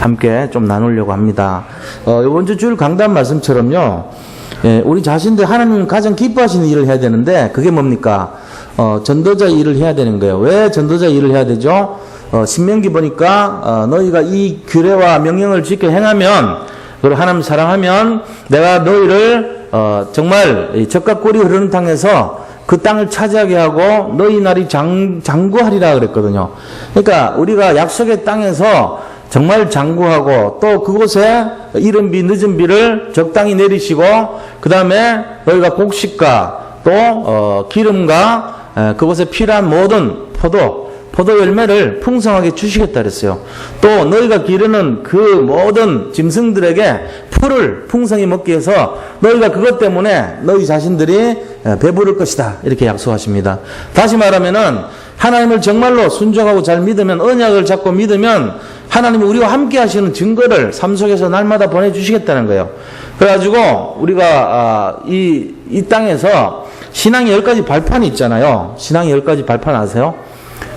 함께 좀 나누려고 합니다. 이번 주 주일 강단 말씀처럼요, 우리 자신들 하나님 가장 기뻐하시는 일을 해야 되는데, 그게 뭡니까? 전도자 일을 해야 되는 거예요. 왜 전도자 일을 해야 되죠? 신명기 보니까 너희가 이 규례와 명령을 지켜 행하면, 그리고 하나님 사랑하면 내가 너희를 정말 젖과 꿀이 흐르는 땅에서 그 땅을 차지하게 하고 너희 날이 장구하리라 그랬거든요. 그러니까 우리가 약속의 땅에서 정말 장구하고, 또 그곳에 이른 비 늦은 비를 적당히 내리시고, 그 다음에 너희가 곡식과 또 기름과 그곳에 필요한 모든 포도 열매를 풍성하게 주시겠다 그랬어요. 또 너희가 기르는 그 모든 짐승들에게 풀을 풍성히 먹게 해서 너희가 그것 때문에 너희 자신들이 배부를 것이다, 이렇게 약속하십니다. 다시 말하면은 하나님을 정말로 순종하고 잘 믿으면, 언약을 잡고 믿으면 하나님이 우리와 함께 하시는 증거를 삶 속에서 날마다 보내주시겠다는 거예요. 그래가지고 우리가 이 땅에서 신앙의 10가지 발판이 있잖아요. 신앙의 10가지 발판 아세요?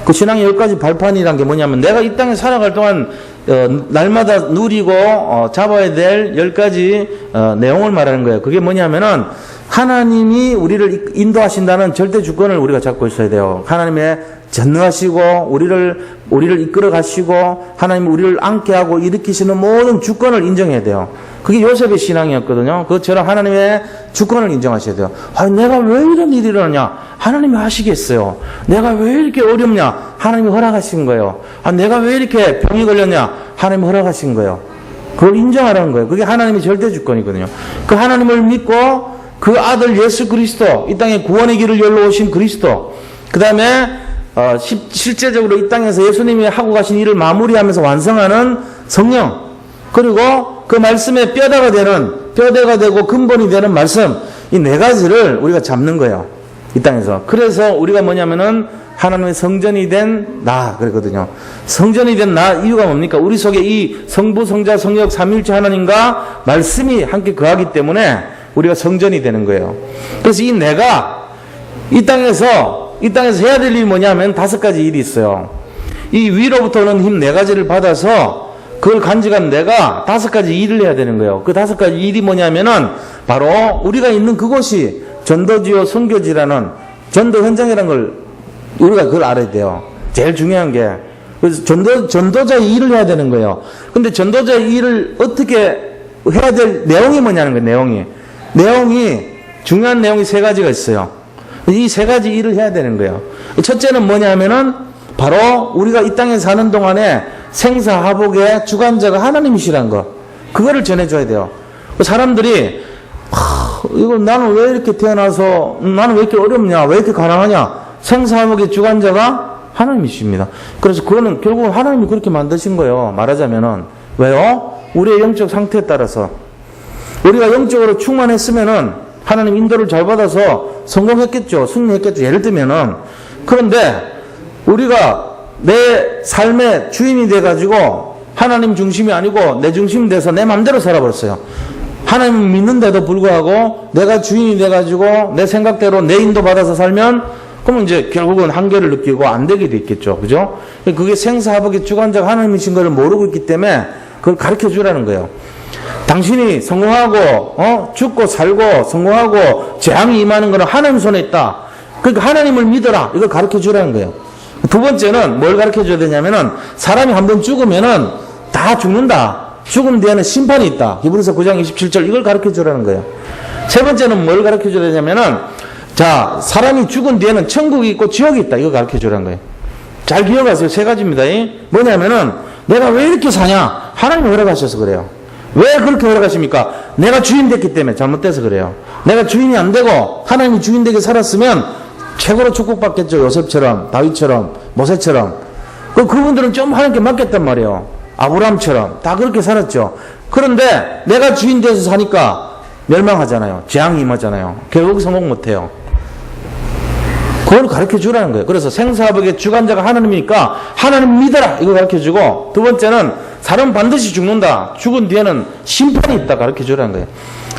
그 신앙의 10가지 발판이란 게 뭐냐면, 내가 이 땅에 살아갈 동안 날마다 누리고 잡아야 될 10가지 내용을 말하는 거예요. 그게 뭐냐면은, 하나님이 우리를 인도하신다는 절대 주권을 우리가 잡고 있어야 돼요. 하나님의 전능하시고 우리를 이끌어 가시고 하나님이 우리를 앉게 하고 일으키시는 모든 주권을 인정해야 돼요. 그게 요셉의 신앙이었거든요. 그것처럼 하나님의 주권을 인정하셔야 돼요. 내가 왜 이런 일이 일어나냐? 하나님이 하시겠어요. 내가 왜 이렇게 어렵냐? 하나님이 허락하신 거예요. 내가 왜 이렇게 병이 걸렸냐? 하나님이 허락하신 거예요. 그걸 인정하라는 거예요. 그게 하나님의 절대 주권이거든요. 그 하나님을 믿고 그 아들 예수 그리스도, 이 땅에 구원의 길을 열러 오신 그리스도, 그 다음에 실제적으로 이 땅에서 예수님이 하고 가신 일을 마무리하면서 완성하는 성령, 그리고 그 말씀의 뼈대가 되고 근본이 되는 말씀, 이 네 가지를 우리가 잡는 거예요, 이 땅에서. 그래서 우리가 뭐냐면은 하나님의 성전이 된 나 그러거든요. 성전이 된 나, 이유가 뭡니까? 우리 속에 이 성부, 성자, 성령, 삼위일체 하나님과 말씀이 함께 거하기 때문에 우리가 성전이 되는 거예요. 그래서 이 내가 이 땅에서 해야 될 일이 뭐냐면 5가지 일이 있어요. 이 위로부터 오는 힘 4가지를 받아서 그걸 간직한 내가 5가지 일을 해야 되는 거예요. 그 5가지 일이 뭐냐면은 바로 우리가 있는 그곳이 전도지요 선교지라는 전도 현장이라는 걸 우리가 그걸 알아야 돼요. 제일 중요한 게. 그래서 전도자의 일을 해야 되는 거예요. 근데 전도자의 일을 어떻게 해야 될 내용이 뭐냐는 거예요. 중요한 내용이 3가지가 있어요. 이 3가지 일을 해야 되는 거예요. 첫째는 뭐냐면은 바로 우리가 이 땅에 사는 동안에 생사화복의 주관자가 하나님이시라는 거, 그거를 전해줘야 돼요. 사람들이 이거 나는 왜 이렇게 태어나서 나는 왜 이렇게 어렵냐, 왜 이렇게 가난하냐? 생사화복의 주관자가 하나님이십니다. 그래서 그거는 결국은 하나님이 그렇게 만드신 거예요, 말하자면은. 왜요? 우리의 영적 상태에 따라서 우리가 영적으로 충만했으면은 하나님 인도를 잘 받아서 성공했겠죠, 승리했겠죠, 예를 들면은. 그런데 우리가 내 삶의 주인이 돼가지고 하나님 중심이 아니고 내 중심이 돼서 내 맘대로 살아버렸어요. 하나님을 믿는데도 불구하고 내가 주인이 돼가지고 내 생각대로 내 인도 받아서 살면, 그러면 이제 결국은 한계를 느끼고 안 되게 있겠죠. 그죠? 그게 생사화복의 주관자가 하나님이신 것을 모르고 있기 때문에 그걸 가르쳐 주라는 거예요. 당신이 성공하고 죽고 살고 성공하고 재앙이 임하는 것은 하나님 손에 있다. 그러니까 하나님을 믿어라, 이걸 가르쳐 주라는 거예요. 두 번째는 뭘 가르쳐 줘야 되냐면은, 사람이 한번 죽으면은 다 죽는다. 죽음 뒤에는 심판이 있다. 히브리서 9장 27절, 이걸 가르쳐 주라는 거예요. 세 번째는 뭘 가르쳐 줘야 되냐면은, 자, 사람이 죽은 뒤에는 천국이 있고 지옥이 있다. 이걸 가르쳐 주라는 거예요. 잘 기억하세요. 3가지입니다. 뭐냐면은, 내가 왜 이렇게 사냐? 하나님이 허락하셔서 그래요. 왜 그렇게 허락하십니까? 내가 주인 됐기 때문에, 잘못돼서 그래요. 내가 주인이 안 되고 하나님이 주인 되게 살았으면 최고로 축복받겠죠. 요셉처럼, 다윗처럼, 모세처럼. 그분들은 좀 하나님께 맡겼단 말이에요. 아브라함처럼 다 그렇게 살았죠. 그런데 내가 주인 돼서 사니까 멸망하잖아요. 재앙이 임하잖아요. 결국 성공 못해요. 그걸 가르쳐 주라는 거예요. 그래서 생사화복의 주관자가 하나님이니까 하나님 믿어라, 이거 가르쳐 주고, 두 번째는 사람 반드시 죽는다. 죽은 뒤에는 심판이 있다, 가르쳐 주라는 거예요.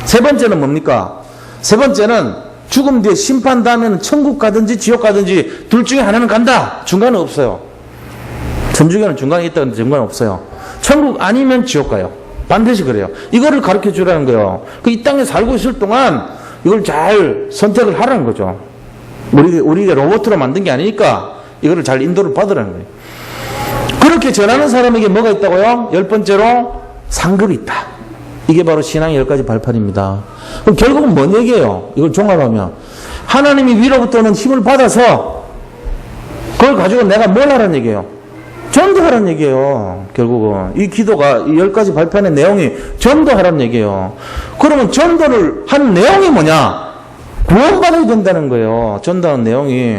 세 번째는 뭡니까? 세 번째는 죽음 뒤에 심판 다음에는 천국 가든지 지옥 가든지 둘 중에 하나는 간다. 중간은 없어요. 천주교는 중간에 있다는데 중간은 없어요. 천국 아니면 지옥 가요. 반드시 그래요. 이거를 가르쳐 주라는 거예요. 이 땅에 살고 있을 동안 이걸 잘 선택을 하라는 거죠. 우리가 로봇으로 만든 게 아니니까 이거를 잘 인도를 받으라는 거예요. 그렇게 전하는 사람에게 뭐가 있다고요? 10번째로 상급이 있다. 이게 바로 신앙의 10가지 발판입니다. 그럼 결국은 뭔 얘기예요? 이걸 종합하면 하나님이 위로부터는 힘을 받아서 그걸 가지고 내가 뭘 하라는 얘기예요? 전도하라는 얘기예요. 결국은 이 기도가 이 10가지 발판의 내용이 전도하라는 얘기예요. 그러면 전도를 하는 내용이 뭐냐? 구원받아야 된다는 거예요. 전도하는 내용이.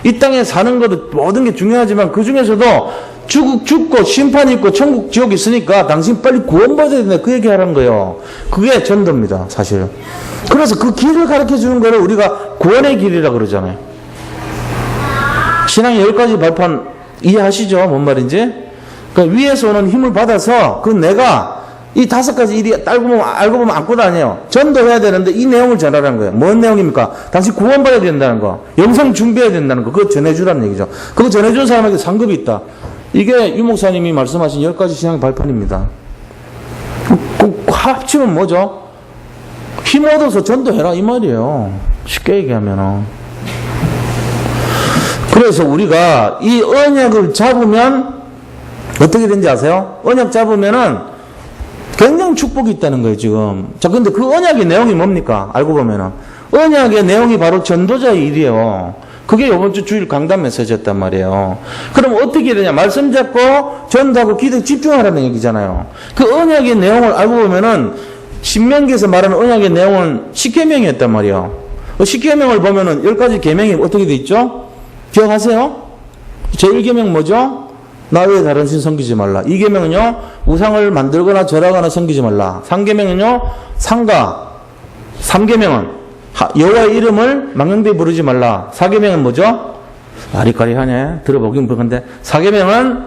이 땅에 사는 것도 모든 게 중요하지만 그 중에서도 죽고 심판이 있고 천국 지옥이 있으니까 당신 빨리 구원받아야 된다. 그 얘기 하라는 거예요. 그게 전도입니다. 사실. 그래서 그 길을 가르쳐 주는 거를 우리가 구원의 길이라고 그러잖아요. 신앙의 10가지 발판 이해하시죠? 뭔 말인지? 그러니까 위에서 오는 힘을 받아서 내가 이 5가지 일이 알고 보면 안고 다녀요. 전도해야 되는데 이 내용을 전하라는 거예요. 뭔 내용입니까? 당신 구원받아야 된다는 거. 영성 준비해야 된다는 거. 그거 전해주라는 얘기죠. 그거 전해준 사람에게 상급이 있다. 이게 유 목사님이 말씀하신 10가지 신앙의 발판입니다. 합치면 뭐죠? 힘 얻어서 전도해라 이 말이에요. 쉽게 얘기하면. 그래서 우리가 이 언약을 잡으면 어떻게 되는지 아세요? 언약 잡으면은 굉장히 축복이 있다는 거예요, 지금. 자, 근데 그 언약의 내용이 뭡니까? 알고 보면은. 언약의 내용이 바로 전도자의 일이에요. 그게 이번 주 주일 강단 메시지였단 말이에요. 그럼 어떻게 되냐? 말씀 잡고 전도하고 기도에 집중하라는 얘기잖아요. 그 언약의 내용을 알고 보면은 신명기에서 말하는 언약의 내용은 10계명이었단 말이에요. 10계명을 보면은 10가지 계명이 어떻게 돼 있죠? 기억하세요? 제1계명 뭐죠? 나 외에 다른 신 섬기지 말라. 2계명은요, 우상을 만들거나 절하거나 섬기지 말라. 3계명은요, 상가. 3계명은 여호와의 이름을 망령되이 부르지 말라. 4계명은 뭐죠? 아리까리하네. 들어보긴 그런데 4계명은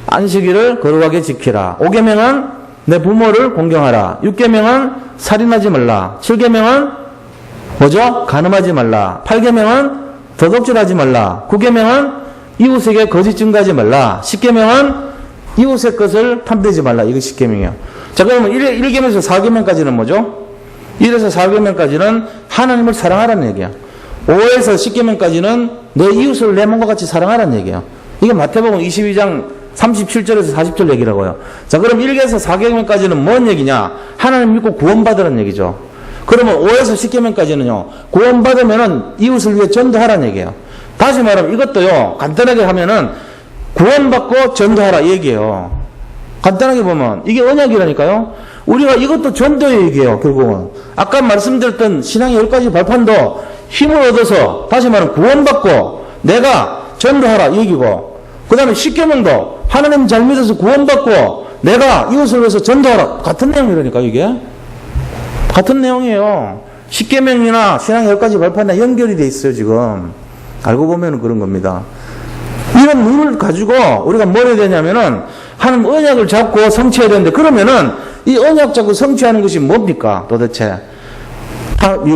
안식일을 거룩하게 지키라. 5계명은 내 부모를 공경하라. 6계명은 살인하지 말라. 7계명은 뭐죠? 간음하지 말라. 8계명은 도둑질하지 말라. 9계명은 이웃에게 거짓 증거하지 말라. 10계명은 이웃의 것을 탐내지 말라. 이거 10계명이에요. 자, 그러면 1계명에서 4계명까지는 뭐죠? 1에서 4계명까지는 하나님을 사랑하라는 얘기야. 5에서 10계명까지는 내 이웃을 내 몸과 같이 사랑하라는 얘기야. 이게 마태복음 22장 37절에서 40절 얘기라고요. 자, 그럼 1에서 4계명까지는 뭔 얘기냐? 하나님 믿고 구원받으라는 얘기죠. 그러면 5에서 10계명까지는요. 구원받으면은 이웃을 위해 전도하라는 얘기예요. 다시 말하면 이것도요. 간단하게 하면은 구원받고 전도하라 이 얘기예요. 간단하게 보면 이게 언약이라니까요. 우리가 이것도 전도의 얘기예요. 결국은 아까 말씀드렸던 신앙의 10가지 발판도 힘을 얻어서 다시 말하면 구원받고 내가 전도하라 이 얘기고, 그 다음에 10계명도 하나님 잘 믿어서 구원받고 내가 이웃을 위해서 전도하라. 같은 내용이라니까. 이게 같은 내용이에요. 10계명이나 신앙의 10가지 발판이나 연결이 돼 있어요. 지금 알고 보면 그런 겁니다. 이런 룰을 가지고 우리가 뭘 해야 되냐면은 하나님 언약을 잡고 성취해야 되는데, 그러면은 이 언약 잡고 성취하는 것이 뭡니까? 도대체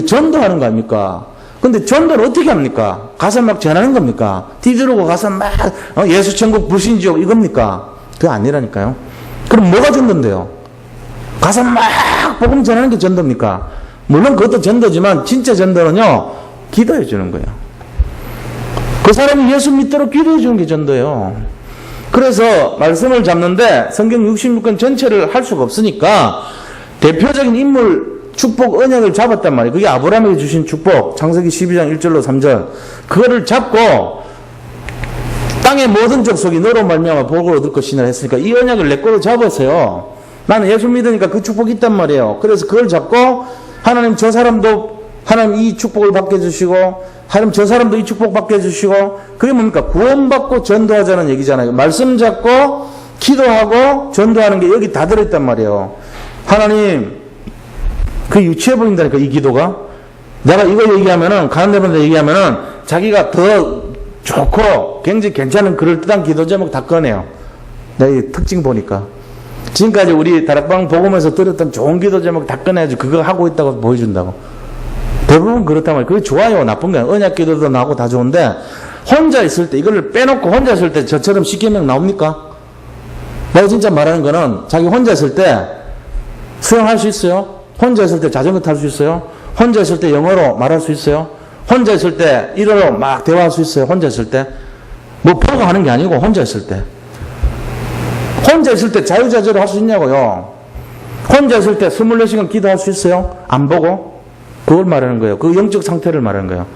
전도하는 거 아닙니까? 근데 전도를 어떻게 합니까? 가서 막 전하는 겁니까? 뒤들고 가서 막 예수 천국 불신지옥 이겁니까? 그거 아니라니까요. 그럼 뭐가 전도인데요? 가서 막 복음 전하는 게 전도입니까? 물론 그것도 전도지만 진짜 전도는요, 기도해 주는 거예요. 그 사람이 예수 믿도록 기도해 주는 게 전도예요. 그래서 말씀을 잡는데 성경 66권 전체를 할 수가 없으니까 대표적인 인물 축복 언약을 잡았단 말이에요. 그게 아브라함에게 주신 축복, 창세기 12장 1절로 3절. 그거를 잡고 땅의 모든 족속이 너로 말미암아 복을 얻을 것이라 했으니까 이 언약을 내 거로 잡았어요. 나는 예수 믿으니까 그 축복이 있단 말이에요. 그래서 그걸 잡고 하나님 저 사람도 하나님 이 축복을 받게 해주시고 하나님 저 사람도 이 축복 받게 해주시고, 그게 뭡니까? 구원받고 전도하자는 얘기잖아요. 말씀 잡고 기도하고 전도하는 게 여기 다 들어있단 말이에요. 하나님 그 유치해 보인다니까 이 기도가. 내가 이거 얘기하면은 가는 데마다 얘기하면은 자기가 더 좋고 굉장히 괜찮은 그럴듯한 기도 제목 다 꺼내요. 내가 이 특징 보니까 지금까지 우리 다락방 복음에서 들었던 좋은 기도 제목 다 꺼내가지고 그거 하고 있다고 보여준다고. 대부분 그렇단 말이에요. 그게 좋아요. 나쁜 게 아니에요. 언약 기도도 나오고 다 좋은데 혼자 있을 때 이걸 빼놓고 혼자 있을 때 저처럼 10계명 나옵니까? 내가 진짜 말하는 거는 자기 혼자 있을 때 수영할 수 있어요? 혼자 있을 때 자전거 탈 수 있어요? 혼자 있을 때 영어로 말할 수 있어요? 혼자 있을 때 일어로 막 대화할 수 있어요? 혼자 있을 때? 뭐 보고 하는 게 아니고 혼자 있을 때. 혼자 있을 때 자유자재로 할 수 있냐고요? 혼자 있을 때 24시간 기도할 수 있어요? 안 보고? 그걸 말하는 거예요. 그 영적 상태를 말하는 거예요.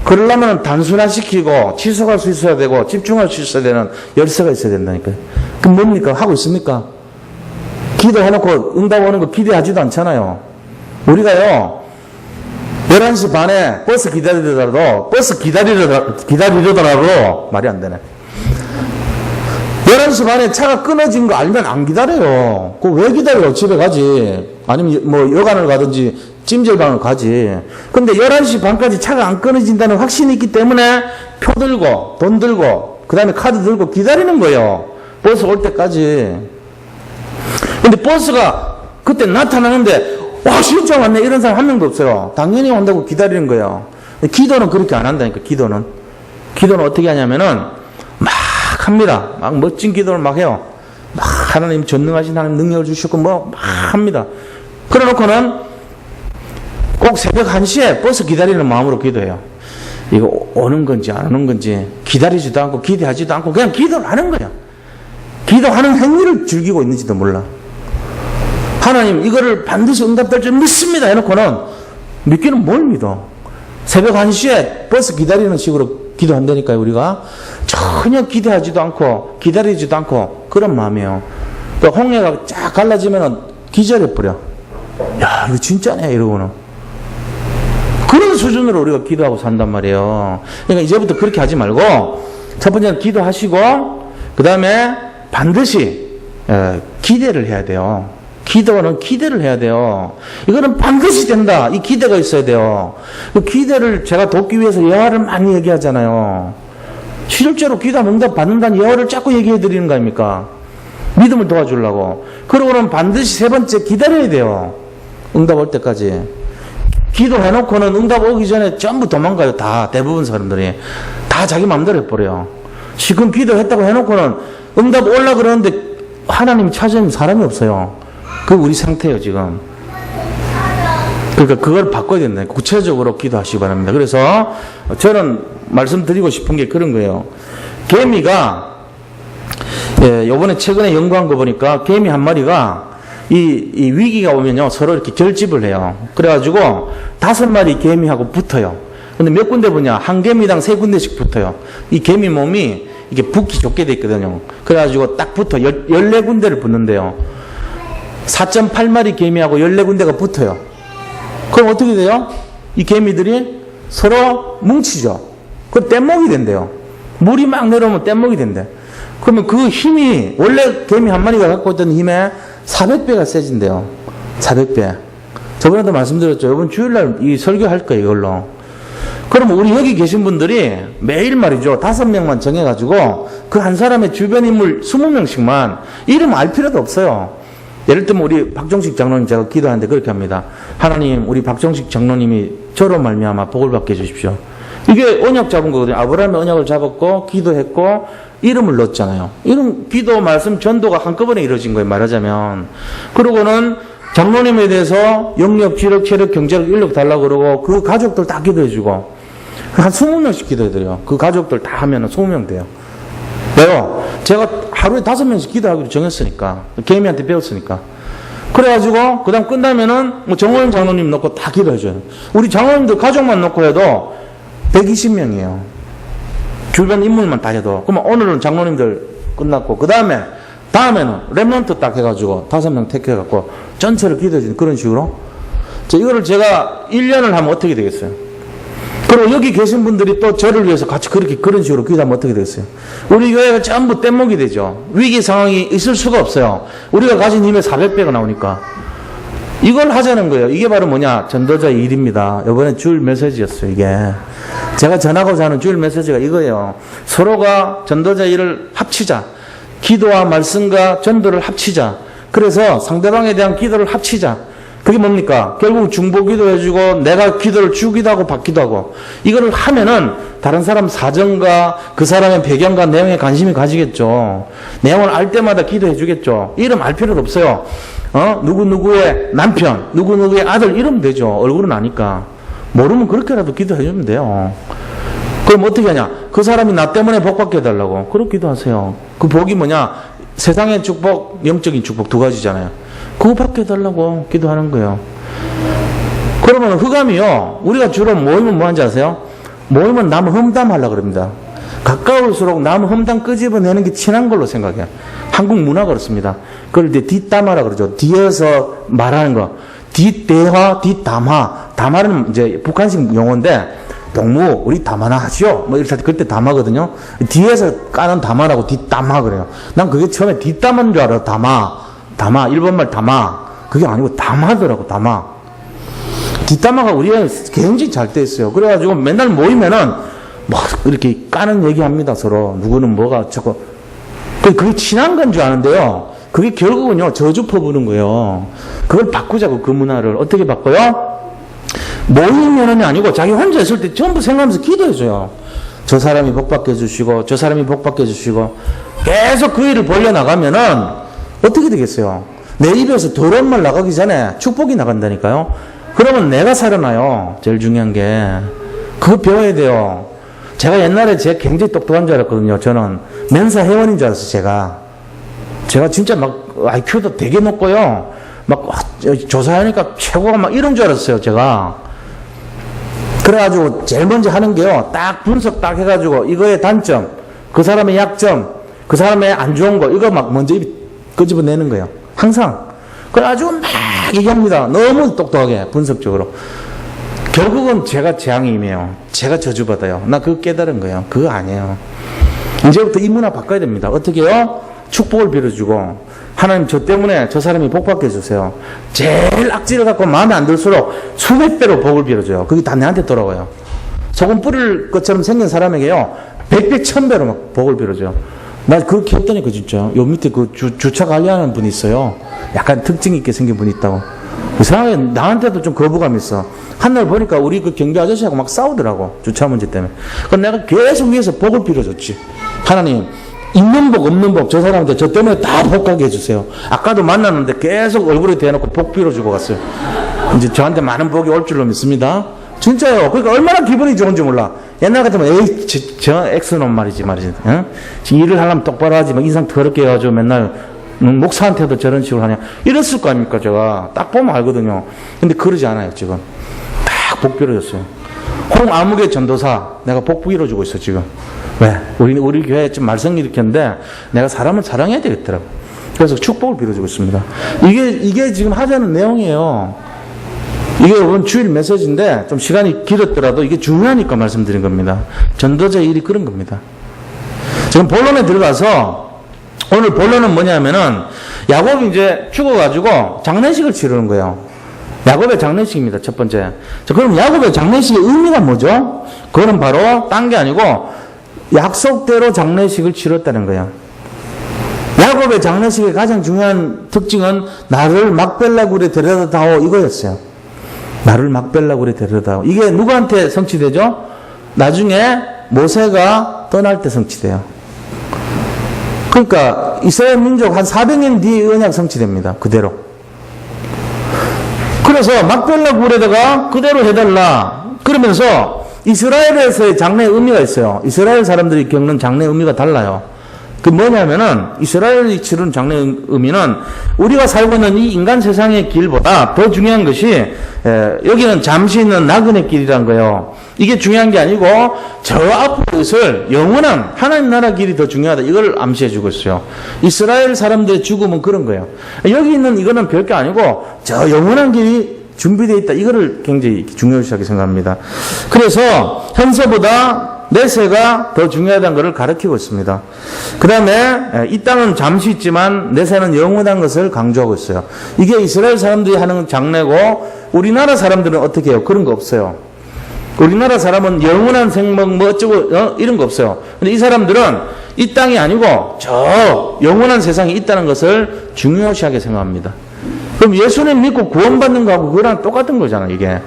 그러려면 단순화시키고 지속할 수 있어야 되고 집중할 수 있어야 되는 열쇠가 있어야 된다니까요. 그럼 뭡니까? 하고 있습니까? 기도해놓고 응답 오는 거 기대하지도 않잖아요. 우리가요, 11시 반에 버스 기다리더라도, 기다리더라도, 말이 안 되네. 11시 반에 차가 끊어진 거 알면 안 기다려요. 그거 왜 기다려요? 집에 가지. 아니면 뭐 여관을 가든지 찜질방을 가지. 근데 11시 반까지 차가 안 끊어진다는 확신이 있기 때문에 표 들고, 돈 들고, 그 다음에 카드 들고 기다리는 거예요. 버스 올 때까지. 근데 버스가 그때 나타나는데, 와, 진짜 왔네. 이런 사람 한 명도 없어요. 당연히 온다고 기다리는 거예요. 기도는 그렇게 안 한다니까, 기도는. 기도는 어떻게 하냐면은, 막 합니다. 막 멋진 기도를 막 해요. 막 하나님 전능하신 하나님 능력을 주셨고, 뭐, 막 합니다. 그래 놓고는 꼭 새벽 1시에 버스 기다리는 마음으로 기도해요. 이거 오는 건지 안 오는 건지 기다리지도 않고 기대하지도 않고 그냥 기도를 하는 거예요. 기도하는 행위를 즐기고 있는지도 몰라. 하나님 이거를 반드시 응답될 줄 믿습니다 해놓고는 믿기는 뭘 믿어. 새벽 1시에 버스 기다리는 식으로 기도한다니까요. 우리가 전혀 기대하지도 않고 기다리지도 않고 그런 마음이에요. 또 홍해가 쫙 갈라지면 기절해버려. 야 이거 진짜네 이러고는. 그런 수준으로 우리가 기도하고 산단 말이에요. 그러니까 이제부터 그렇게 하지 말고 첫 번째는 기도하시고 그 다음에 반드시 기대를 해야 돼요. 기도는 기대를 해야 돼요. 이거는 반드시 된다. 이 기대가 있어야 돼요. 그 기대를 제가 돕기 위해서 예화를 많이 얘기하잖아요. 실제로 기도하면 응답 받는다는 예화를 자꾸 얘기해 드리는 거 아닙니까? 믿음을 도와주려고. 그러고는 반드시 세 번째 기다려야 돼요. 응답 올 때까지. 기도해놓고는 응답 오기 전에 전부 도망가요. 다 대부분 사람들이. 다 자기 마음대로 해버려요. 지금 기도했다고 해놓고는 응답 올라 그러는데 하나님이 찾으면 사람이 없어요. 그게 우리 상태예요 지금. 그러니까 그걸 바꿔야 된다. 구체적으로 기도하시기 바랍니다. 그래서 저는 말씀드리고 싶은 게 그런 거예요. 개미가 요번에 최근에 연구한 거 보니까 개미 한 마리가 이 위기가 오면요 서로 이렇게 결집을 해요. 그래가지고 5마리 개미하고 붙어요. 근데 몇 군데 붙냐? 한 개미당 3군데씩 붙어요. 이 개미 몸이 이게 붙기 좋게 돼 있거든요. 그래가지고 딱 붙어 14군데를 붙는데요. 4.8마리 개미하고 14군데가 붙어요. 그럼 어떻게 돼요? 이 개미들이 서로 뭉치죠. 그 뗏목이 된대요. 물이 막 내려오면 뗏목이 된대. 그러면 그 힘이 원래 개미 한 마리가 갖고 있던 힘에 400배가 세진대요. 400배. 저번에도 말씀드렸죠. 이번 주일날 이 설교할 거예요, 이걸로. 그러면 우리 여기 계신 분들이 매일 말이죠. 5명만 정해가지고 그 한 사람의 주변 인물 20명씩만 이름 알 필요도 없어요. 예를 들면 우리 박정식 장로님 제가 기도하는데 그렇게 합니다. 하나님 우리 박정식 장로님이 저로 말미암아 복을 받게 해주십시오. 이게 언약 잡은 거거든요. 아브라함의 언약을 잡았고 기도했고 이름을 넣었잖아요. 이름, 기도, 말씀, 전도가 한꺼번에 이루어진 거예요. 말하자면. 그러고는 장로님에 대해서 영력, 지력, 체력, 경제력, 인력 달라고 그러고 그 가족들 다 기도해주고 한 20명씩 기도해드려요. 그 가족들 다 하면 20명 돼요. 왜요? 제가 하루에 5명씩 기도하기로 정했으니까. 개미한테 배웠으니까. 그래가지고, 그 다음 끝나면은, 뭐 정호영 장로님 놓고 다 기도해줘요. 우리 장로님들 가족만 놓고 해도 120명이에요. 주변 인물만 다 해도. 그러면 오늘은 장로님들 끝났고, 다음에는 랩런트 딱 해가지고 5명 택해갖고 전체를 기도해주는 그런 식으로. 이거를 제가 1년을 하면 어떻게 되겠어요? 그리고 여기 계신 분들이 또 저를 위해서 같이 그런 식으로 기도하면 어떻게 되겠어요? 우리 교회가 전부 뗏목이 되죠. 위기 상황이 있을 수가 없어요. 우리가 가진 힘의 400배가 나오니까. 이걸 하자는 거예요. 이게 바로 뭐냐? 전도자의 일입니다. 이번에 주일 메시지였어요, 이게. 제가 전하고자 하는 주일 메시지가 이거예요. 서로가 전도자 일을 합치자. 기도와 말씀과 전도를 합치자. 그래서 상대방에 대한 기도를 합치자. 그게 뭡니까? 결국 중보기도 해주고 내가 기도를 주기도 하고 받기도 하고 이거를 하면은 다른 사람 사정과 그 사람의 배경과 내용에 관심이 가지겠죠. 내용을 알 때마다 기도해 주겠죠. 이름 알 필요도 없어요. 누구누구의 남편, 누구누구의 아들 이러면 되죠. 얼굴은 아니까. 모르면 그렇게라도 기도해 주면 돼요. 그럼 어떻게 하냐? 그 사람이 나 때문에 복 받게 해달라고. 그렇게 기도하세요. 그 복이 뭐냐? 세상의 축복, 영적인 축복 두 가지잖아요. 그거 받게 해달라고 기도하는 거예요. 그러면 흑암이요. 우리가 주로 모이면 뭐 하는지 아세요? 모이면 남 험담하려고 그럽니다. 가까울수록 남 험담 끄집어내는 게 친한 걸로 생각해요. 한국 문화가 그렇습니다. 그걸 이제 뒷담화라 그러죠. 뒤에서 말하는 거. 뒷대화, 뒷담화. 담화는 이제 북한식 용어인데, 동무, 우리 담화나 하시오. 뭐 이렇게 할 때 그때 담화거든요. 뒤에서 까는 담화라고 뒷담화 그래요. 난 그게 처음에 뒷담화인 줄 알아. 담화. 일본말 담화. 그게 아니고 담화더라고, 담화. 뒷담화가 우리가 굉장히 잘 돼 있어요. 그래가지고 맨날 모이면은 막 이렇게 까는 얘기 합니다, 서로. 누구는 뭐가 자꾸. 그게 친한 건 줄 아는데요. 그게 결국은요, 저주 퍼부는 거예요. 그걸 바꾸자고, 그 문화를. 어떻게 바꿔요? 모이면은 아니고 자기 혼자 있을 때 전부 생각하면서 기도해줘요. 저 사람이 복받게 해주시고, 저 사람이 복받게 해주시고, 계속 그 일을 벌려나가면은 어떻게 되겠어요? 내 입에서 더러운 말 나가기 전에 축복이 나간다니까요. 그러면 내가 살아나요. 제일 중요한 게. 그거 배워야 돼요. 제가 옛날에 제가 굉장히 똑똑한 줄 알았거든요. 저는 멘사 회원인 줄 알았어요. 제가 진짜 막 IQ도 되게 높고요. 막 조사하니까 최고가 막 이런 줄 알았어요. 제가. 그래가지고 제일 먼저 하는 게요. 딱 분석 딱 해가지고 이거의 단점, 그 사람의 약점, 그 사람의 안 좋은 거 이거 막 먼저 끄집어내는 거예요. 항상. 그래가지고 막 얘기합니다. 너무 똑똑하게 분석적으로. 결국은 제가 재앙이 임해요. 제가 저주받아요. 나 그거 깨달은 거예요. 그거 아니에요. 이제부터 이 문화 바꿔야 됩니다. 어떻게 해요? 축복을 빌어주고 하나님 저 때문에 저 사람이 복 받게 해주세요. 제일 악질을 갖고 마음에 안 들수록 수백 배로 복을 빌어줘요. 그게 다 내한테 돌아와요. 소금 뿌릴 것처럼 생긴 사람에게요 100배 1000배로 막 복을 빌어줘요. 나 그렇게 했다니까 진짜. 요 밑에 그 주차 관리하는 분이 있어요. 약간 특징 있게 생긴 분이 있다고. 이상하게 나한테도 좀 거부감이 있어. 한날 보니까 우리 그 경비 아저씨하고 막 싸우더라고. 주차 문제 때문에. 그럼 내가 계속 위에서 복을 빌어줬지. 하나님 있는 복 없는 복 저 사람한테 저 때문에 다 복 가게 해주세요. 아까도 만났는데 계속 얼굴에 대놓고 복 빌어주고 갔어요. 이제 저한테 많은 복이 올 줄로 믿습니다. 진짜요. 그러니까 얼마나 기분이 좋은지 몰라. 옛날 같으면 에이 저 엑스놈 말이지 응? 일을 하려면 똑바로 하지 막 인상 더럽게 해가지고 맨날 목사한테도 저런 식으로 하냐 이랬을 거 아닙니까. 제가 딱 보면 알거든요. 근데 그러지 않아요. 지금 딱 복 빌어줬어요. 홍아무개 전도사 내가 복 빌어주고 있어 지금. 왜? 우리 교회에 좀 말썽 일으켰는데 내가 사람을 사랑해야 되겠더라고. 그래서 축복을 빌어주고 있습니다. 이게 지금 하자는 내용이에요. 이게 오늘 주일 메시지인데 좀 시간이 길었더라도 이게 중요하니까 말씀드린 겁니다. 전도자의 일이 그런 겁니다. 지금 본론에 들어가서 오늘 본론은 뭐냐면은 야곱이 이제 죽어가지고 장례식을 치르는 거예요. 야곱의 장례식입니다. 첫 번째. 자, 그럼 야곱의 장례식의 의미가 뭐죠? 그거는 바로 딴 게 아니고 약속대로 장례식을 치렀다는 거예요. 야곱의 장례식의 가장 중요한 특징은 나를 막벨라굴에 데려다오 이거였어요. 나를 막벨라굴에 데려다오. 이게 누구한테 성취되죠? 나중에 모세가 떠날 때 성취돼요. 그러니까 이스라엘 민족 한 400년 뒤에 언약 성취됩니다. 그대로. 그래서 막벨라굴에다가 그대로 해달라. 그러면서 이스라엘에서의 장례 의미가 있어요. 이스라엘 사람들이 겪는 장례 의미가 달라요. 그 뭐냐면은 이스라엘이 치르는 장례 의미는 우리가 살고 있는 이 인간 세상의 길보다 더 중요한 것이 여기는 잠시 있는 나그네 길이란 거예요. 이게 중요한 게 아니고 저 앞으로 있을 영원한 하나님 나라 길이 더 중요하다. 이걸 암시해 주고 있어요. 이스라엘 사람들의 죽음은 그런 거예요. 여기 있는 이거는 별게 아니고 저 영원한 길이 준비되어 있다. 이거를 굉장히 중요시하게 생각합니다. 그래서 현세보다 내세가 더 중요하다는 것을 가르치고 있습니다. 그 다음에 이 땅은 잠시 있지만 내세는 영원한 것을 강조하고 있어요. 이게 이스라엘 사람들이 하는 장례고 우리나라 사람들은 어떻게 해요? 그런 거 없어요. 우리나라 사람은 영원한 생명 뭐 어쩌고 이런 거 없어요. 근데 이 사람들은 이 땅이 아니고 저 영원한 세상이 있다는 것을 중요시하게 생각합니다. 그럼 예수님 믿고 구원받는 거하고 그거랑 똑같은 거잖아, 이게.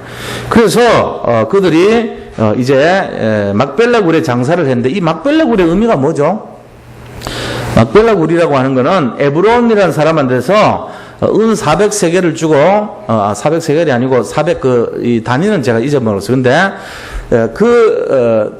그래서, 그들이, 이제, 막벨라 굴에 장사를 했는데, 이 막벨라 굴의 의미가 뭐죠? 막벨라 굴이라고 하는 거는 에브론이라는 사람한테서 은 400세겔을 주고, 400세겔이 아니고, 이 단위는 제가 잊어먹었어요. 근데,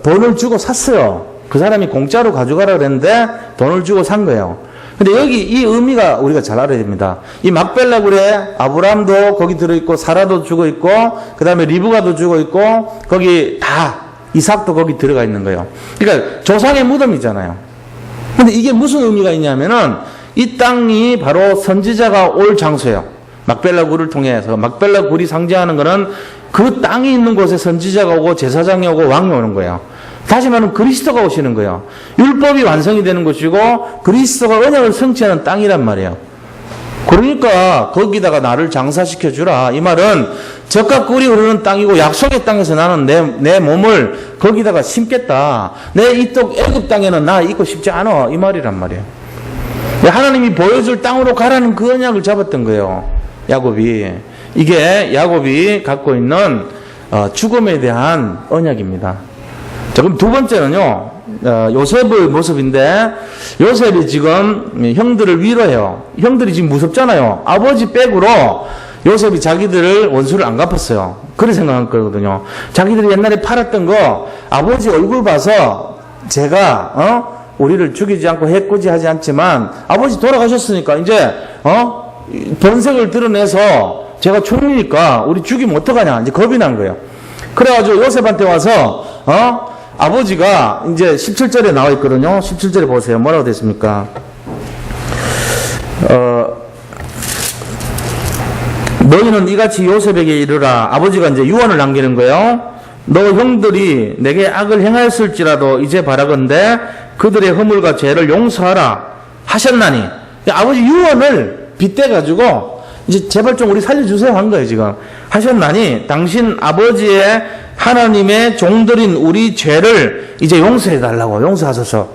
돈을 주고 샀어요. 그 사람이 공짜로 가져가라 그랬는데, 돈을 주고 산 거예요. 근데 여기 이 의미가 우리가 잘 알아야 됩니다. 이 막벨라 굴에 아브라함도 거기 들어있고, 사라도 죽어 있고, 그 다음에 리브가도 죽어 있고, 거기 다, 이삭도 거기 들어가 있는 거예요. 그러니까 조상의 무덤이잖아요. 근데 이게 무슨 의미가 있냐면은, 이 땅이 바로 선지자가 올 장소예요. 막벨라 굴을 통해서. 막벨라 굴이 상징하는 거는 그 땅이 있는 곳에 선지자가 오고 제사장이 오고 왕이 오는 거예요. 다시 말하면 그리스도가 오시는 거예요. 율법이 완성이 되는 것이고 그리스도가 언약을 성취하는 땅이란 말이에요. 그러니까 거기다가 나를 장사시켜 주라. 이 말은 젖과 꿀이 흐르는 땅이고 약속의 땅에서 나는 내 몸을 거기다가 심겠다. 내 이쪽 애굽 땅에는 나 있고 싶지 않아. 이 말이란 말이에요. 하나님이 보여줄 땅으로 가라는 그 언약을 잡았던 거예요. 야곱이. 이게 야곱이 갖고 있는 죽음에 대한 언약입니다. 자, 그럼 두 번째는요, 요셉의 모습인데, 요셉이 지금 형들을 위로해요. 형들이 지금 무섭잖아요. 아버지 백으로 요셉이 자기들을 원수를 안 갚았어요. 그렇게 생각할 거거든요. 자기들이 옛날에 팔았던 거, 아버지 얼굴 봐서 제가, 우리를 죽이지 않고 해코지하지 않지만, 아버지 돌아가셨으니까, 이제, 본색을 드러내서, 제가 총리니까, 우리 죽이면 어떡하냐. 이제 겁이 난 거예요. 그래가지고 요셉한테 와서, 아버지가 이제 17절에 나와 있거든요. 17절에 보세요. 뭐라고 됐습니까? 너희는 이같이 요셉에게 이르라. 아버지가 이제 유언을 남기는 거예요. 너 형들이 내게 악을 행하였을지라도 이제 바라건대 그들의 허물과 죄를 용서하라 하셨나니. 아버지 유언을 빗대가지고 이제 제발 좀 우리 살려주세요 한 거예요, 지금. 하셨나니 당신 아버지의 하나님의 종들인 우리 죄를 이제 용서해 달라고, 용서하소서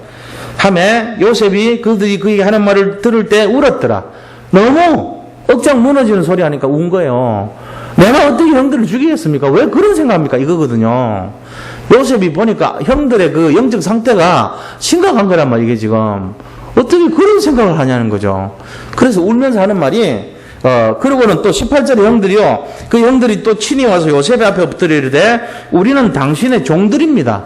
하매 요셉이 그들이 그에게 하는 말을 들을 때 울었더라. 너무 억장 무너지는 소리 하니까 운 거예요. 내가 어떻게 형들을 죽이겠습니까? 왜 그런 생각합니까? 이거거든요. 요셉이 보니까 형들의 그 영적 상태가 심각한 거란 말이에요, 지금. 어떻게 그런 생각을 하냐는 거죠. 그래서 울면서 하는 말이 그러고는 또 18절에 형들이요. 그 형들이 또 친히 와서 요셉의 앞에 엎드리되 우리는 당신의 종들입니다.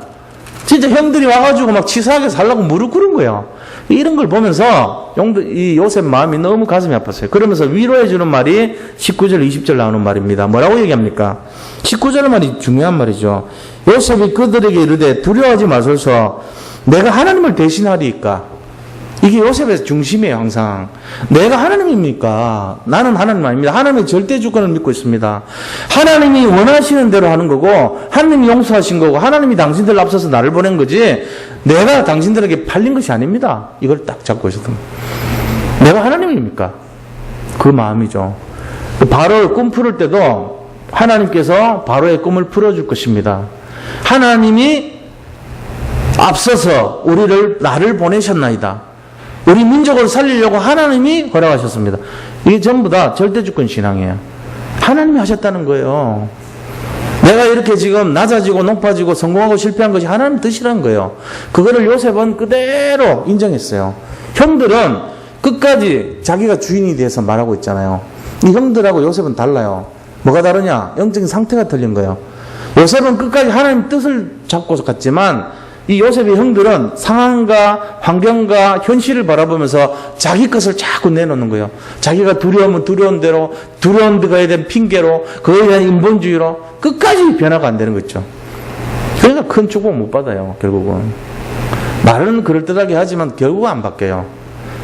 진짜 형들이 와가지고 막 치사하게 살라고 무릎 꿇은 거예요. 이런 걸 보면서 이 요셉 마음이 너무 가슴이 아팠어요. 그러면서 위로해주는 말이 19절, 20절 나오는 말입니다. 뭐라고 얘기합니까? 19절 말이 중요한 말이죠. 요셉이 그들에게 이르되 두려워하지 마소서 내가 하나님을 대신하리이까. 이게 요셉의 중심이에요, 항상. 내가 하나님입니까? 나는 하나님 아닙니다. 하나님의 절대 주권을 믿고 있습니다. 하나님이 원하시는 대로 하는 거고, 하나님이 용서하신 거고, 하나님이 당신들 앞서서 나를 보낸 거지, 내가 당신들에게 팔린 것이 아닙니다. 이걸 딱 잡고 있었던 거예요. 내가 하나님입니까? 그 마음이죠. 바로의 꿈 풀을 때도 하나님께서 바로의 꿈을 풀어줄 것입니다. 하나님이 앞서서 나를 보내셨나이다. 우리 민족을 살리려고 하나님이 허락하셨습니다. 이게 전부 다 절대주권 신앙이에요. 하나님이 하셨다는 거예요. 내가 이렇게 지금 낮아지고 높아지고 성공하고 실패한 것이 하나님 뜻이라는 거예요. 그거를 요셉은 그대로 인정했어요. 형들은 끝까지 자기가 주인이 돼서 말하고 있잖아요. 이 형들하고 요셉은 달라요. 뭐가 다르냐? 영적인 상태가 틀린 거예요. 요셉은 끝까지 하나님 뜻을 잡고 갔지만 이 요셉의 형들은 상황과 환경과 현실을 바라보면서 자기 것을 자꾸 내놓는 거예요. 자기가 두려우면 두려운 대로, 두려운 데가 된 핑계로, 그에 대한 인본주의로 끝까지 변화가 안 되는 거죠. 그러니까 큰 축복 못 받아요, 결국은. 말은 그럴듯하게 하지만 결국은 안 바뀌어요.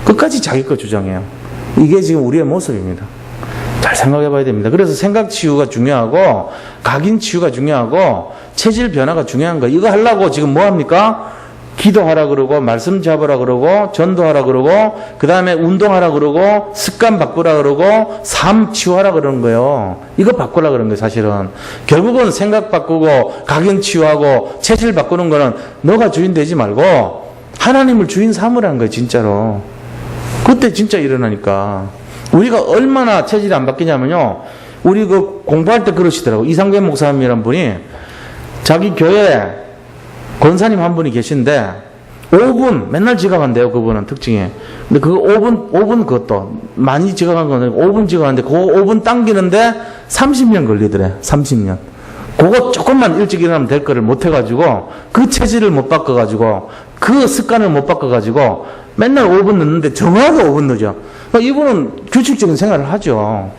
끝까지 자기 것 주장해요. 이게 지금 우리의 모습입니다. 잘 생각해 봐야 됩니다. 그래서 생각 치유가 중요하고, 각인 치유가 중요하고, 체질 변화가 중요한 거예요. 이거 하려고 지금 뭐 합니까? 기도하라 그러고, 말씀 잡으라 그러고, 전도하라 그러고, 그 다음에 운동하라 그러고, 습관 바꾸라 그러고, 삶 치유하라 그러는 거예요. 이거 바꾸라 그러는 거예요, 사실은. 결국은 생각 바꾸고, 각인 치유하고, 체질 바꾸는 거는 너가 주인 되지 말고, 하나님을 주인 삼으라는 거예요, 진짜로. 그때 진짜 일어나니까. 우리가 얼마나 체질이 안 바뀌냐면요. 우리 그 공부할 때 그러시더라고. 이상계 목사님이란 분이 자기 교회 권사님 한 분이 계신데 5분 맨날 지각한대요. 그분은 특징이. 근데 그 5분 그것도 많이 지각한 건 5분 지각하는데 그 5분 당기는데 30년 걸리더래. 30년. 그거 조금만 일찍 일어나면 될 거를 못 해가지고 그 체질을 못 바꿔가지고 그 습관을 못 바꿔가지고 맨날 5분 늦는데 정확하게 5분 늦어. 그러니까 이분은 규칙적인 생활을 하죠.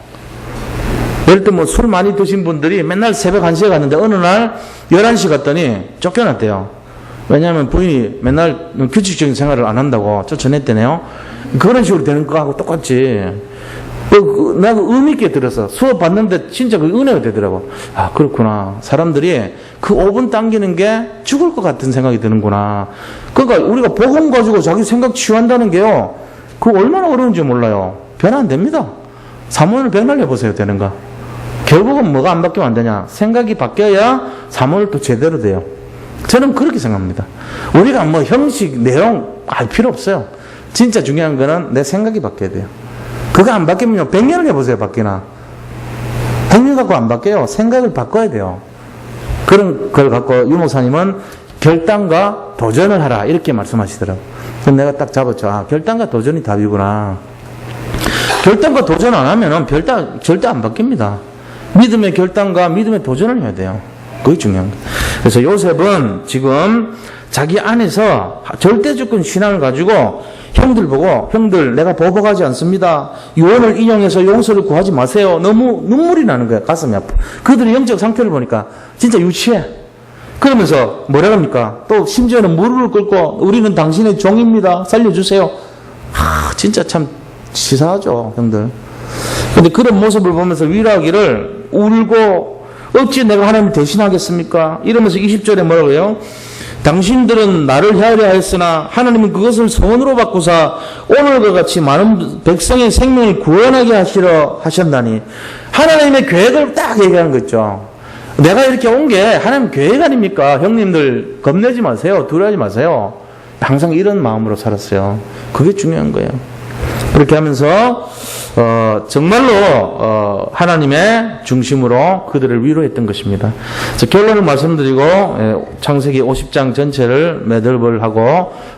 예를 들면 뭐 술 많이 드신 분들이 맨날 새벽 1시에 갔는데 어느 날 11시 갔더니 쫓겨났대요. 왜냐하면 부인이 맨날 규칙적인 생활을 안 한다고 쫓아냈대네요. 그런 식으로 되는 거하고 똑같지. 내가 의미 있게 들어서 수업 받는데 진짜 그 은혜가 되더라고. 아, 그렇구나. 사람들이 그 5분 당기는 게 죽을 것 같은 생각이 드는구나. 그러니까 우리가 복음 가지고 자기 생각 치유한다는 게요. 그거 얼마나 어려운지 몰라요. 변화 안 됩니다. 사모를 백날 해보세요. 되는가. 결국은 뭐가 안 바뀌면 안 되냐. 생각이 바뀌어야 사모를 또 제대로 돼요. 저는 그렇게 생각합니다. 우리가 뭐 형식, 내용 알 필요 없어요. 진짜 중요한 거는 내 생각이 바뀌어야 돼요. 그거 안 바뀌면요. 100년을 해보세요. 바뀌나. 100년 갖고 안 바뀌어요. 생각을 바꿔야 돼요. 그런 걸 갖고 유 목사님은 결단과 도전을 하라. 이렇게 말씀하시더라고요. 그럼 내가 딱 잡았죠. 아, 결단과 도전이 답이구나. 결단과 도전 안 하면은 절대 안 바뀝니다. 믿음의 결단과 믿음의 도전을 해야 돼요. 그게 중요한 거예요. 그래서 요셉은 지금 자기 안에서 절대주권 신앙을 가지고 형들 보고, 형들 내가 보복하지 않습니다. 유언을 인용해서 용서를 구하지 마세요. 너무 눈물이 나는 거야. 가슴이 아파. 그들의 영적 상태를 보니까 진짜 유치해. 그러면서 뭐라 합니까? 또 심지어는 무릎을 꿇고 우리는 당신의 종입니다. 살려주세요. 진짜 참 치사하죠, 형들. 근데 그런 모습을 보면서 위로하기를 울고 어찌 내가 하나님을 대신하겠습니까? 이러면서 20절에 뭐라고 해요? 당신들은 나를 헤아려 하였으나 하나님은 그것을 선으로 바꾸사 오늘과 같이 많은 백성의 생명을 구원하게 하시려 하셨나니. 하나님의 계획을 딱 얘기하는 거 있죠. 내가 이렇게 온 게 하나님 계획 아닙니까? 형님들 겁내지 마세요. 두려워하지 마세요. 항상 이런 마음으로 살았어요. 그게 중요한 거예요. 그렇게 하면서 정말로 하나님의 중심으로 그들을 위로했던 것입니다. 결론을 말씀드리고 창세기 50장 전체를 매듭을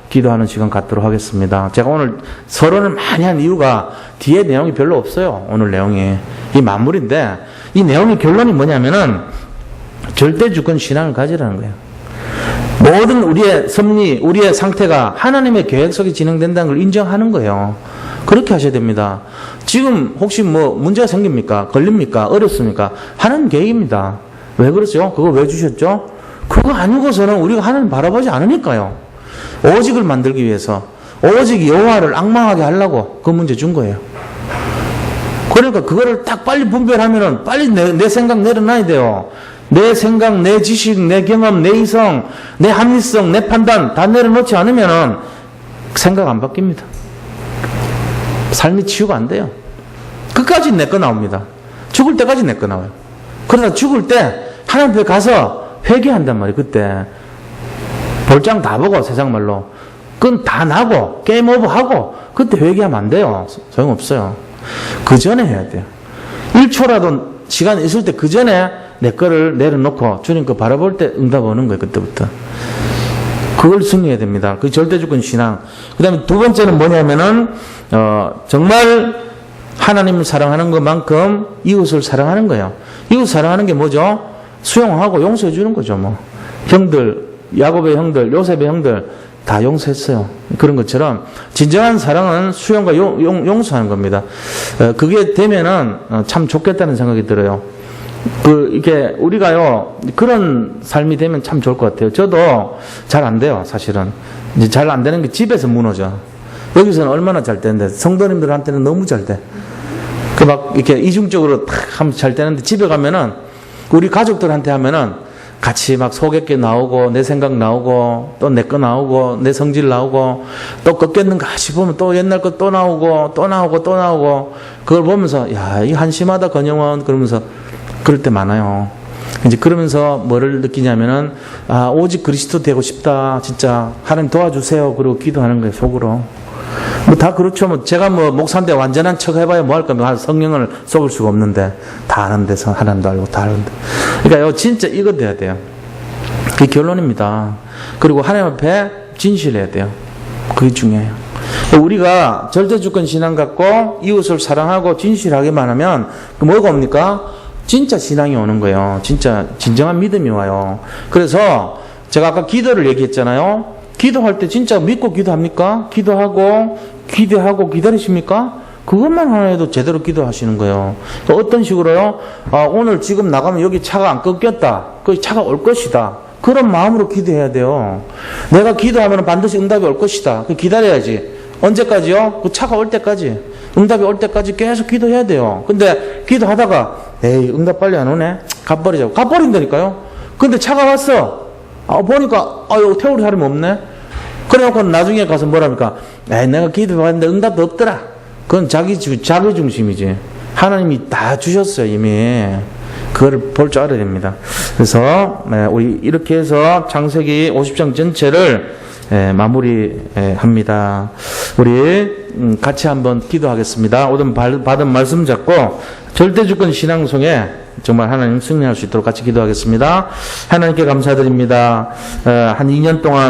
기도하는 시간 갖도록 하겠습니다. 제가 오늘 서론을 많이 한 이유가 뒤에 내용이 별로 없어요. 오늘 내용이 이 만물인데 이 내용의 결론이 뭐냐면은 절대주권 신앙을 가지라는 거예요. 모든 우리의 섭리, 우리의 상태가 하나님의 계획 속에 진행된다는 걸 인정하는 거예요. 그렇게 하셔야 됩니다. 지금 혹시 뭐 문제가 생깁니까? 걸립니까? 어렵습니까? 하나님 계획입니다. 왜 그렇죠? 그거 왜 주셨죠? 그거 아니고서는 우리가 하나님 바라보지 않으니까요. 오직을 만들기 위해서 오직 여호와를 앙망하게 하려고 그 문제 준 거예요. 그러니까 그거를 딱 빨리 분별하면은 빨리 내 생각 내려놔야 돼요. 내 생각, 내 지식, 내 경험, 내 이성, 내 합리성, 내 판단 다 내려놓지 않으면은 생각 안 바뀝니다. 삶이 치유가 안 돼요. 끝까지 내 거 나옵니다. 죽을 때까지 내 거 나와요. 그러다 죽을 때 하나님 앞에 가서 회개한단 말이에요. 그때 볼장 다 보고 세상 말로 그건 다 나고 게임 오버 하고 그때 회개하면 안 돼요. 소용없어요. 그 전에 해야 돼요. 1초라도 시간 있을 때 그 전에 내 거를 내려놓고 주님 거 바라볼 때 응답 오는 거예요. 그때부터. 그걸 승리해야 됩니다. 그 절대주권 신앙. 그 다음에 두 번째는 뭐냐면은 정말 하나님을 사랑하는 것만큼 이웃을 사랑하는 거예요. 이웃 사랑하는 게 뭐죠? 수용하고 용서해 주는 거죠. 뭐 형들, 야곱의 형들, 요셉의 형들 다 용서했어요. 그런 것처럼 진정한 사랑은 수용과 용서하는 겁니다. 그게 되면은 참 좋겠다는 생각이 들어요. 이렇게 우리가요 그런 삶이 되면 참 좋을 것 같아요. 저도 잘 안 돼요. 사실은 이제 잘 안 되는 게 집에서 무너져. 여기서는 얼마나 잘 되는데 성도님들한테는 너무 잘 돼. 그 막 이렇게 이중적으로 탁 하면 잘 되는데 집에 가면은 우리 가족들한테 하면은 같이 막 속에게 나오고 내 생각 나오고 또 내 거 나오고 내 성질 나오고 또 꺾였는가 싶으면 또 옛날 거 또 나오고 또 나오고 또 나오고 그걸 보면서 야, 이 한심하다 건영원 그러면서 그럴 때 많아요. 이제 그러면서 뭐를 느끼냐면은 오직 그리스도 되고 싶다. 진짜 하나님 도와주세요. 그러고 기도하는 거예요. 속으로. 뭐 다 그렇죠. 뭐 제가 뭐 목사인데 완전한 척 해봐야 뭐 할 겁니까? 성령을 속을 수가 없는데 다 아는데 하나님도 알고 다 아는데. 그러니까 진짜 이거 돼야 돼요. 그게 결론입니다. 그리고 하나님 앞에 진실해야 돼요. 그게 중요해요. 우리가 절대주권 신앙 갖고 이웃을 사랑하고 진실하게만 하면 뭐가 옵니까? 진짜 신앙이 오는 거예요. 진짜 진정한 믿음이 와요. 그래서 제가 아까 기도를 얘기했잖아요. 기도할 때 진짜 믿고 기도합니까? 기도하고 기대하고 기다리십니까? 그것만 하나 해도 제대로 기도하시는 거예요. 어떤 식으로요? 오늘 지금 나가면 여기 차가 안 끊겼다. 그 차가 올 것이다. 그런 마음으로 기도해야 돼요. 내가 기도하면 반드시 응답이 올 것이다. 기다려야지. 언제까지요? 그 차가 올 때까지. 응답이 올 때까지 계속 기도해야 돼요. 근데 기도하다가 에이 응답 빨리 안 오네. 가버리자고. 가버린다니까요. 근데 차가 왔어. 보니까 여기 태우리 사람이 없네. 그래갖고 나중에 가서 뭐랍니까? 에이 내가 기도했는데 응답도 없더라. 그건 자기 중심이지. 하나님이 다 주셨어요 이미. 그걸 볼 줄 알아야 됩니다. 그래서 우리 이렇게 해서 창세기 50장 전체를 마무리합니다. 우리 같이 한번 기도하겠습니다. 오늘 받은 말씀 잡고 절대주권 신앙송에 정말 하나님 승리할 수 있도록 같이 기도하겠습니다. 하나님께 감사드립니다. 한 2년 동안